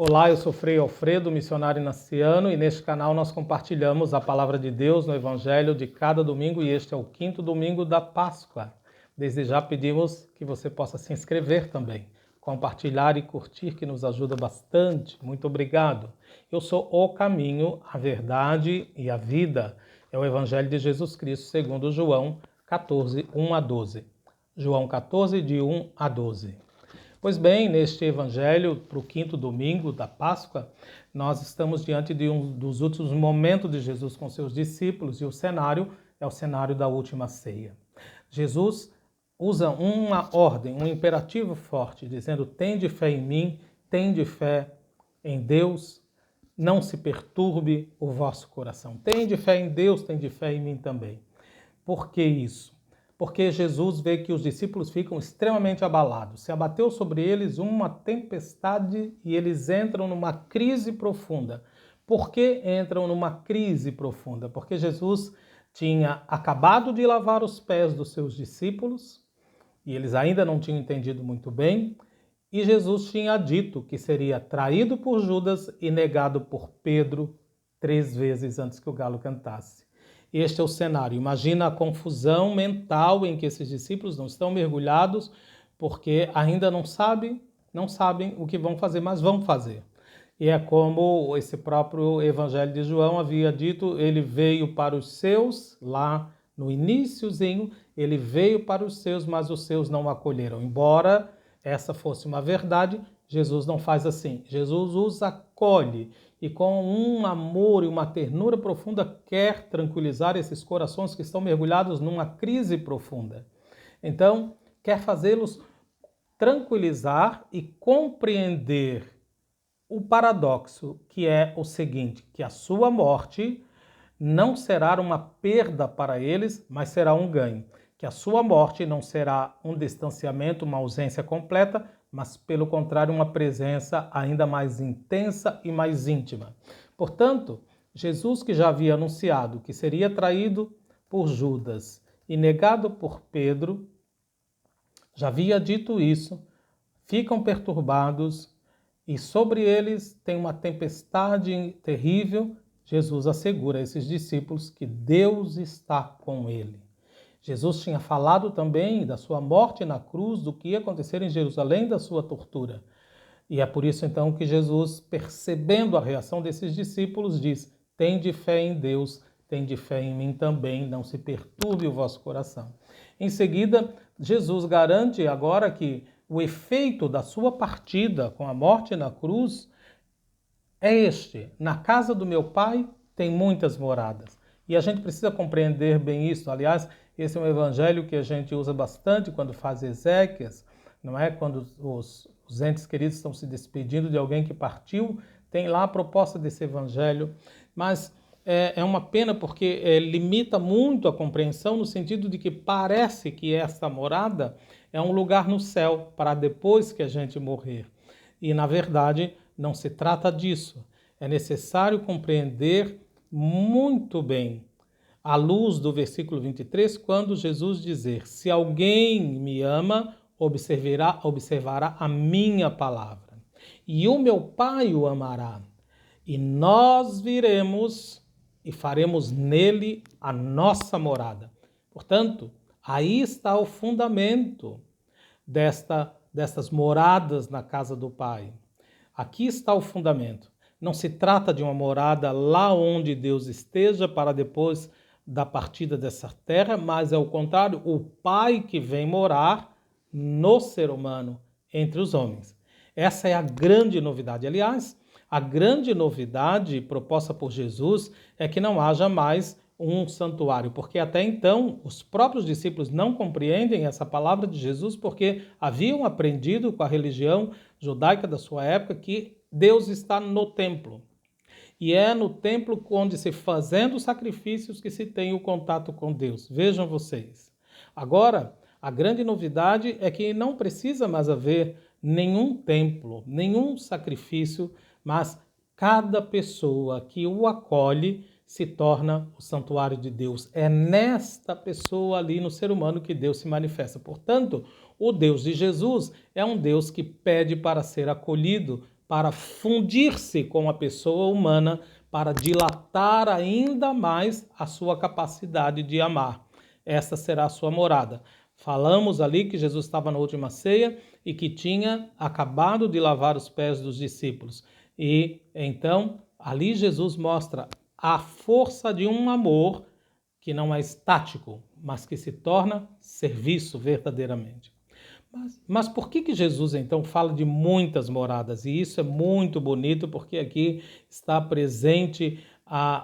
Olá, eu sou Frei Alfredo, missionário naciano, e neste canal nós compartilhamos a palavra de Deus no Evangelho de cada domingo, e este é o 5º domingo da Páscoa. Desde já pedimos que você possa se inscrever também, compartilhar e curtir, que nos ajuda bastante. Muito obrigado. Eu sou o caminho, a verdade e a vida. É o Evangelho de Jesus Cristo, segundo João 14, 1 a 12. João 14, de 1 a 12. Pois bem, neste evangelho, para o 5º domingo da Páscoa, nós estamos diante de um dos últimos momentos de Jesus com seus discípulos, e o cenário é o cenário da última ceia. Jesus usa uma ordem, um imperativo forte, dizendo: tende fé em mim, tende fé em Deus, não se perturbe o vosso coração. Tende fé em Deus, tende fé em mim também. Por que isso? Porque Jesus vê que os discípulos ficam extremamente abalados. Se abateu sobre eles uma tempestade e eles entram numa crise profunda. Por que entram numa crise profunda? Porque Jesus tinha acabado de lavar os pés dos seus discípulos e eles ainda não tinham entendido muito bem. E Jesus tinha dito que seria traído por Judas e negado por Pedro 3 vezes antes que o galo cantasse. Este é o cenário. Imagina a confusão mental em que esses discípulos não estão mergulhados, porque ainda não sabem o que vão fazer, mas vão fazer. E é como esse próprio Evangelho de João havia dito: ele veio para os seus, lá no iniciozinho, ele veio para os seus, mas os seus não o acolheram. Embora essa fosse uma verdade, Jesus não faz assim. Jesus os acolhe e com um amor e uma ternura profunda quer tranquilizar esses corações que estão mergulhados numa crise profunda. Então, quer fazê-los tranquilizar e compreender o paradoxo, que é o seguinte: que a sua morte não será uma perda para eles, mas será um ganho. Que a sua morte não será um distanciamento, uma ausência completa, mas, pelo contrário, uma presença ainda mais intensa e mais íntima. Portanto, Jesus, que já havia anunciado que seria traído por Judas e negado por Pedro, já havia dito isso, ficam perturbados e sobre eles tem uma tempestade terrível. Jesus assegura a esses discípulos que Deus está com ele. Jesus tinha falado também da sua morte na cruz, do que ia acontecer em Jerusalém, da sua tortura. E é por isso então que Jesus, percebendo a reação desses discípulos, diz: tende fé em Deus, tende fé em mim também, não se perturbe o vosso coração. Em seguida, Jesus garante agora que o efeito da sua partida com a morte na cruz é este: na casa do meu Pai tem muitas moradas. E a gente precisa compreender bem isso. Aliás, esse é um evangelho que a gente usa bastante quando faz exéquias, não é? Quando os entes queridos estão se despedindo de alguém que partiu, tem lá a proposta desse evangelho. Mas é uma pena porque limita muito a compreensão, no sentido de que parece que esta morada é um lugar no céu para depois que a gente morrer. E, na verdade, não se trata disso. É necessário compreender muito bem, à luz do versículo 23, quando Jesus dizer: se alguém me ama, observará a minha palavra, e o meu Pai o amará, e nós viremos e faremos nele a nossa morada. Portanto, aí está o fundamento destas moradas na casa do Pai. Aqui está o fundamento. Não se trata de uma morada lá onde Deus esteja para depois da partida dessa terra, mas é o contrário, o Pai que vem morar no ser humano, entre os homens. Essa é a grande novidade. Aliás, a grande novidade proposta por Jesus é que não haja mais um santuário, porque até então os próprios discípulos não compreendem essa palavra de Jesus, porque haviam aprendido com a religião judaica da sua época que Deus está no templo. E é no templo onde se fazendo sacrifícios que se tem o contato com Deus. Vejam vocês. Agora, a grande novidade é que não precisa mais haver nenhum templo, nenhum sacrifício, mas cada pessoa que o acolhe se torna o santuário de Deus. É nesta pessoa ali, no ser humano, que Deus se manifesta. Portanto, o Deus de Jesus é um Deus que pede para ser acolhido para fundir-se com a pessoa humana, para dilatar ainda mais a sua capacidade de amar. Esta será a sua morada. Falamos ali que Jesus estava na última ceia e que tinha acabado de lavar os pés dos discípulos. E então, ali Jesus mostra a força de um amor que não é estático, mas que se torna serviço verdadeiramente. Mas por que Jesus então fala de muitas moradas? E isso é muito bonito porque aqui está presente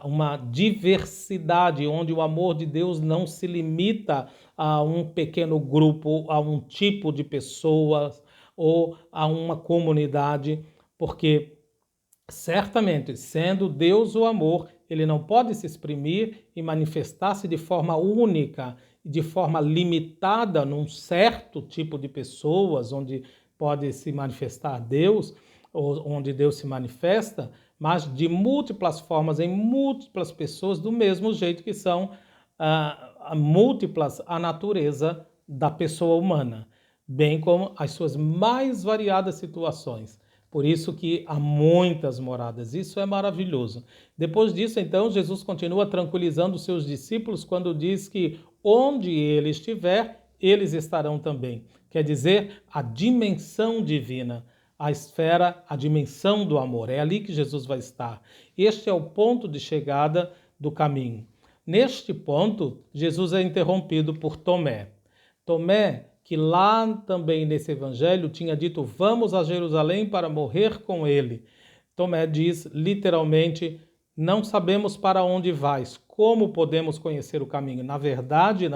uma diversidade, onde o amor de Deus não se limita a um pequeno grupo, a um tipo de pessoas ou a uma comunidade, porque certamente, sendo Deus o amor, ele não pode se exprimir e manifestar-se de forma única, de forma limitada num certo tipo de pessoas, onde pode se manifestar Deus, ou onde Deus se manifesta, mas de múltiplas formas, em múltiplas pessoas, do mesmo jeito que são múltiplas a natureza da pessoa humana, bem como as suas mais variadas situações. Por isso que há muitas moradas. Isso é maravilhoso. Depois disso, então, Jesus continua tranquilizando os seus discípulos quando diz que onde ele estiver, eles estarão também. Quer dizer, a dimensão divina, a esfera, a dimensão do amor. É ali que Jesus vai estar. Este é o ponto de chegada do caminho. Neste ponto, Jesus é interrompido por Tomé. Tomé, que lá também nesse evangelho tinha dito, vamos a Jerusalém para morrer com ele. Tomé diz literalmente, não sabemos para onde vais, como podemos conhecer o caminho? Na verdade,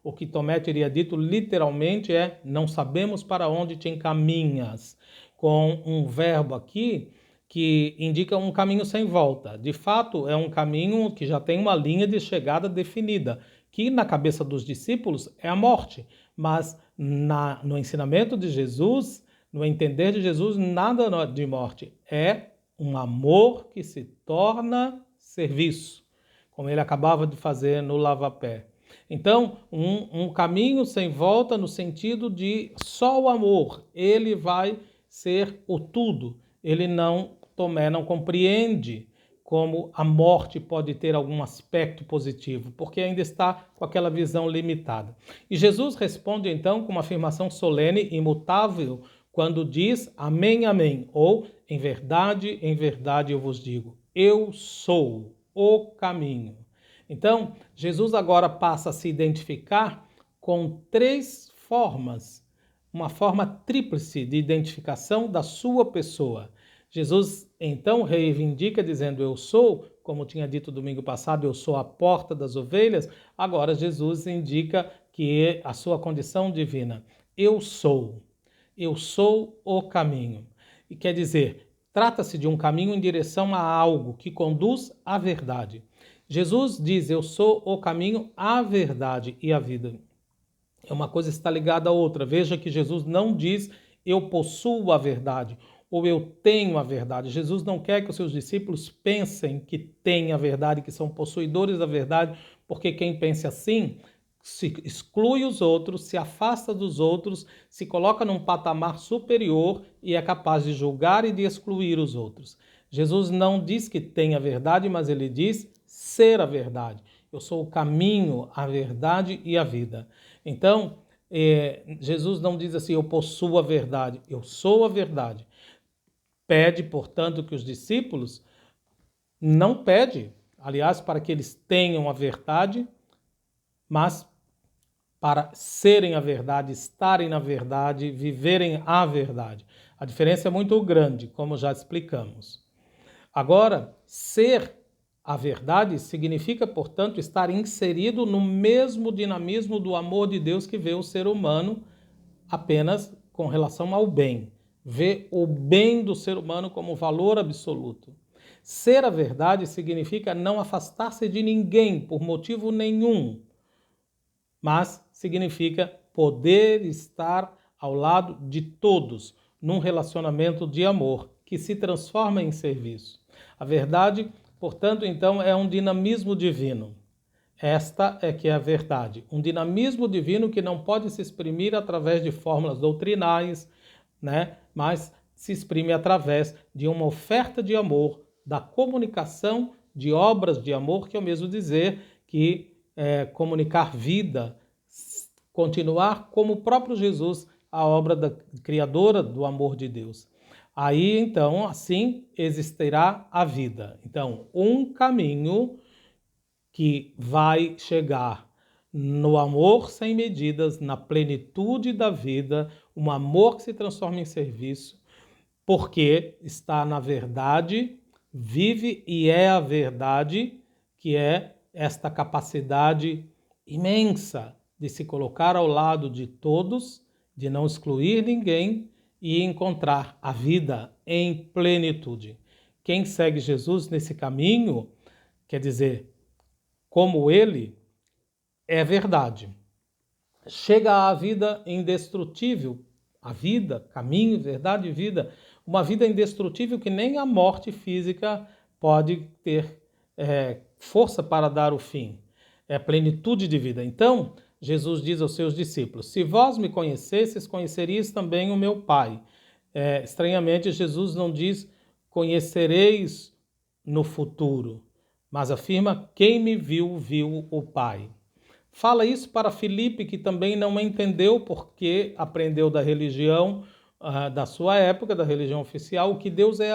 o que Tomé teria dito literalmente é, não sabemos para onde te encaminhas, com um verbo aqui que indica um caminho sem volta. De fato, é um caminho que já tem uma linha de chegada definida, que na cabeça dos discípulos é a morte. Mas no ensinamento de Jesus, no entender de Jesus, nada de morte. É um amor que se torna serviço, como ele acabava de fazer no lava-pé. Então, um caminho sem volta no sentido de só o amor. Ele vai ser o tudo. Tomé não compreende como a morte pode ter algum aspecto positivo, porque ainda está com aquela visão limitada. E Jesus responde então com uma afirmação solene, imutável, quando diz amém, amém, ou em verdade eu vos digo, eu sou o caminho. Então, Jesus agora passa a se identificar com três formas, uma forma tríplice de identificação da sua pessoa. Jesus então reivindica dizendo eu sou, como tinha dito domingo passado, eu sou a porta das ovelhas. Agora Jesus indica que a sua condição divina, eu sou o caminho. E quer dizer, trata-se de um caminho em direção a algo que conduz à verdade. Jesus diz, eu sou o caminho, a verdade e a vida. Uma coisa está ligada à outra. Veja que Jesus não diz, eu possuo a verdade, ou eu tenho a verdade. Jesus não quer que os seus discípulos pensem que têm a verdade, que são possuidores da verdade, porque quem pensa assim se exclui os outros, se afasta dos outros, se coloca num patamar superior e é capaz de julgar e de excluir os outros. Jesus não diz que tem a verdade, mas ele diz ser a verdade. Eu sou o caminho, a verdade e a vida. Então, Jesus não diz assim, eu possuo a verdade, eu sou a verdade. Pede, portanto, que os discípulos não pede, aliás, para que eles tenham a verdade, mas para serem a verdade, estarem na verdade, viverem a verdade. A diferença é muito grande, como já explicamos. Agora, ser a verdade significa, portanto, estar inserido no mesmo dinamismo do amor de Deus que vê o ser humano apenas com relação ao bem. Vê o bem do ser humano como valor absoluto. Ser a verdade significa não afastar-se de ninguém por motivo nenhum, mas significa poder estar ao lado de todos num relacionamento de amor que se transforma em serviço. A verdade, portanto, então, é um dinamismo divino. Esta é que é a verdade, um dinamismo divino que não pode se exprimir através de fórmulas doutrinais, né? Mas se exprime através de uma oferta de amor, da comunicação de obras de amor, que é o mesmo dizer que comunicar vida, continuar como o próprio Jesus, a obra criadora do amor de Deus. Aí, então, assim existirá a vida. Então, um caminho que vai chegar no amor sem medidas, na plenitude da vida, um amor que se transforma em serviço, porque está na verdade, vive e é a verdade, que é esta capacidade imensa de se colocar ao lado de todos, de não excluir ninguém e encontrar a vida em plenitude. Quem segue Jesus nesse caminho, quer dizer, como ele, é verdade. Chega à vida indestrutível, a vida, caminho, verdade e vida, uma vida indestrutível que nem a morte física pode ter força para dar o fim. É a plenitude de vida. Então, Jesus diz aos seus discípulos: se vós me conhecesseis, conheceríeis também o meu Pai. Estranhamente, Jesus não diz conhecereis no futuro, mas afirma quem me viu, viu o Pai. Fala isso para Filipe, que também não entendeu porque aprendeu da religião da sua época, da religião oficial, que Deus é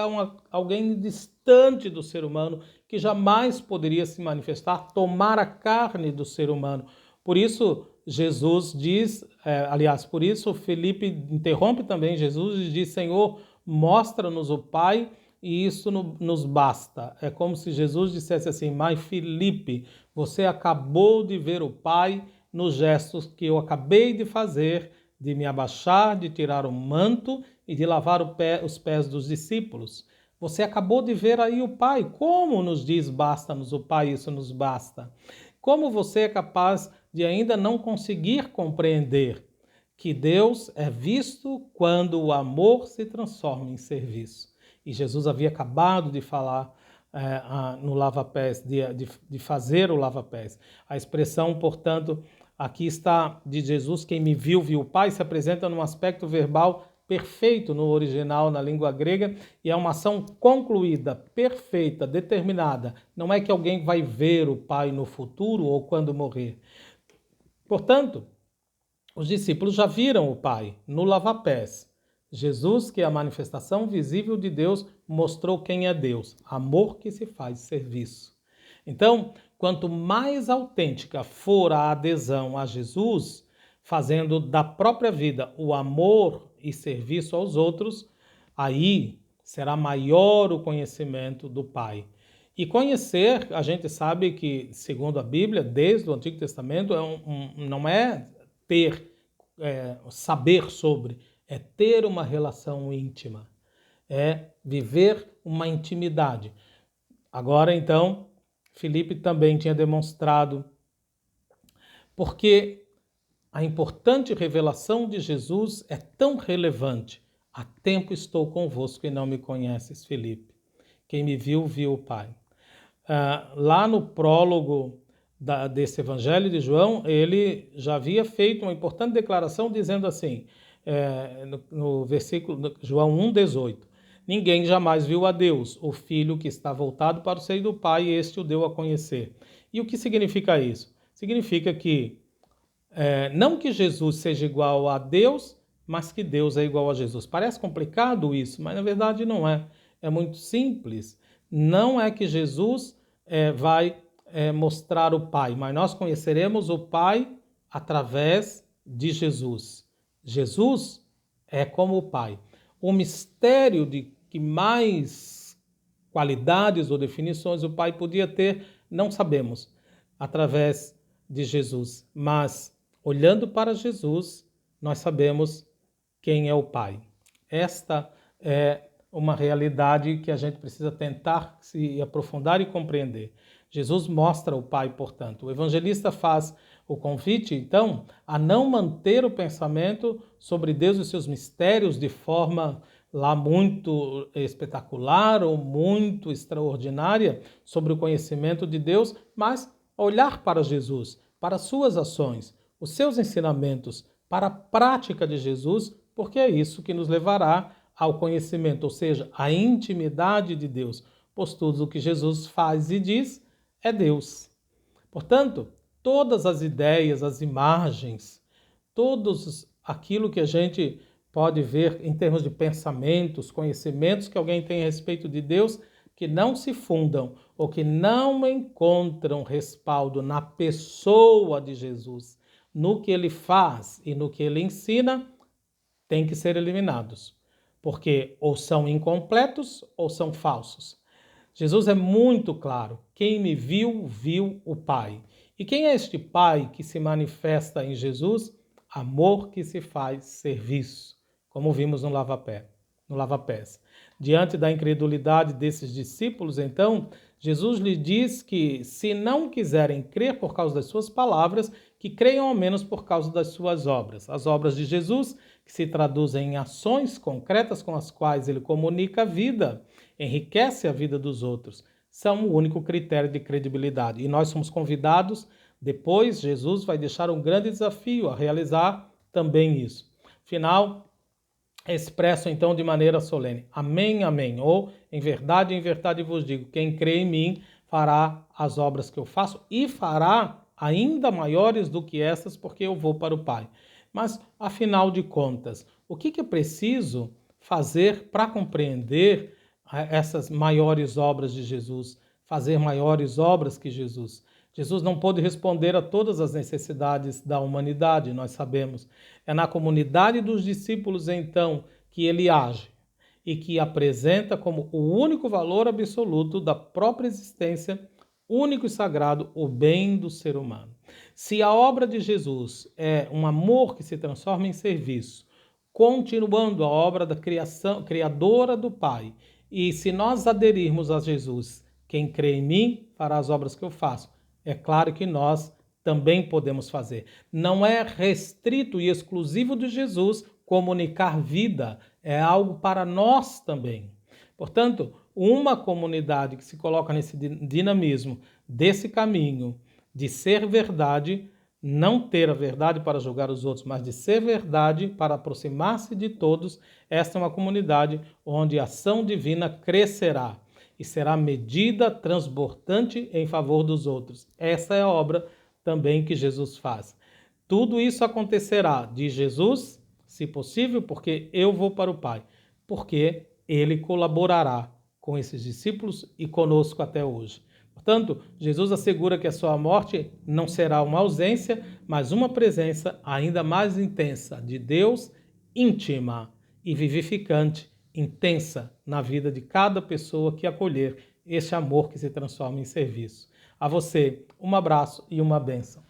alguém distante do ser humano, que jamais poderia se manifestar, tomar a carne do ser humano. Por isso, Jesus diz, por isso Filipe interrompe também Jesus e diz: Senhor, mostra-nos o Pai, e isso nos basta. É como se Jesus dissesse assim: mas Filipe, você acabou de ver o Pai nos gestos que eu acabei de fazer, de me abaixar, de tirar o manto e de lavar os pés dos discípulos. Você acabou de ver aí o Pai. Como nos diz basta-nos o Pai, isso nos basta? Como você é capaz de ainda não conseguir compreender que Deus é visto quando o amor se transforma em serviço? E Jesus havia acabado de falar no lava-pés, de fazer o lava-pés. A expressão, portanto, aqui está de Jesus: quem me viu, viu o Pai, se apresenta num aspecto verbal perfeito no original, na língua grega, e é uma ação concluída, perfeita, determinada. Não é que alguém vai ver o Pai no futuro ou quando morrer. Portanto, os discípulos já viram o Pai no lava-pés. Jesus, que é a manifestação visível de Deus, mostrou quem é Deus, amor que se faz serviço. Então, quanto mais autêntica for a adesão a Jesus, fazendo da própria vida o amor e serviço aos outros, aí será maior o conhecimento do Pai. E conhecer, a gente sabe que, segundo a Bíblia, desde o Antigo Testamento, não é saber sobre, é ter uma relação íntima, é viver uma intimidade. Agora, então, Filipe também tinha demonstrado, porque a importante revelação de Jesus é tão relevante. Há tempo estou convosco e não me conheces, Filipe. Quem me viu, viu o Pai. Lá no prólogo desse Evangelho de João, ele já havia feito uma importante declaração dizendo assim, no versículo João 1,18: ninguém jamais viu a Deus, o Filho que está voltado para o seio do Pai, este o deu a conhecer. E o que significa isso? Significa que não que Jesus seja igual a Deus, mas que Deus é igual a Jesus. Parece complicado isso, mas na verdade não é. É muito simples. Não é que Jesus vai mostrar o Pai, mas nós conheceremos o Pai através de Jesus. Jesus é como o Pai. O mistério de que mais qualidades ou definições o Pai podia ter, não sabemos, através de Jesus. Mas, olhando para Jesus, nós sabemos quem é o Pai. Esta é uma realidade que a gente precisa tentar se aprofundar e compreender. Jesus mostra o Pai, portanto. O evangelista faz o convite, então, a não manter o pensamento sobre Deus e seus mistérios de forma lá muito espetacular ou muito extraordinária sobre o conhecimento de Deus, mas olhar para Jesus, para suas ações, os seus ensinamentos, para a prática de Jesus, porque é isso que nos levará ao conhecimento, ou seja, à intimidade de Deus, pois tudo o que Jesus faz e diz é Deus. Portanto, todas as ideias, as imagens, todos aquilo que a gente pode ver em termos de pensamentos, conhecimentos que alguém tem a respeito de Deus, que não se fundam ou que não encontram respaldo na pessoa de Jesus, no que ele faz e no que ele ensina, tem que ser eliminados, porque ou são incompletos ou são falsos. Jesus é muito claro: quem me viu, viu o Pai. E quem é este Pai que se manifesta em Jesus? Amor que se faz serviço, como vimos no lava-pés. Diante da incredulidade desses discípulos, então, Jesus lhe diz que, se não quiserem crer por causa das suas palavras, que creiam ao menos por causa das suas obras. As obras de Jesus, que se traduzem em ações concretas com as quais ele comunica a vida, enriquece a vida dos outros, são o único critério de credibilidade. E nós somos convidados, depois Jesus vai deixar um grande desafio a realizar também isso. Final, expresso então de maneira solene: amém, amém, ou em verdade vos digo, quem crê em mim fará as obras que eu faço e fará ainda maiores do que essas, porque eu vou para o Pai. Mas, afinal de contas, o que é preciso fazer para compreender essas maiores obras de Jesus, fazer maiores obras que Jesus? Jesus não pôde responder a todas as necessidades da humanidade, nós sabemos. É na comunidade dos discípulos, então, que ele age e que apresenta como o único valor absoluto da própria existência, único e sagrado, o bem do ser humano. Se a obra de Jesus é um amor que se transforma em serviço, continuando a obra da criação, criadora do Pai, e se nós aderirmos a Jesus, quem crê em mim fará as obras que eu faço, é claro que nós também podemos fazer. Não é restrito e exclusivo de Jesus comunicar vida, é algo para nós também. Portanto, uma comunidade que se coloca nesse dinamismo, desse caminho de ser verdade, não ter a verdade para julgar os outros, mas de ser verdade para aproximar-se de todos, esta é uma comunidade onde a ação divina crescerá e será medida transbordante em favor dos outros. Essa é a obra também que Jesus faz. Tudo isso acontecerá de Jesus, se possível, porque eu vou para o Pai, porque ele colaborará com esses discípulos e conosco até hoje. Portanto, Jesus assegura que a sua morte não será uma ausência, mas uma presença ainda mais intensa de Deus, íntima e vivificante, intensa na vida de cada pessoa que acolher esse amor que se transforma em serviço. A você, um abraço e uma bênção.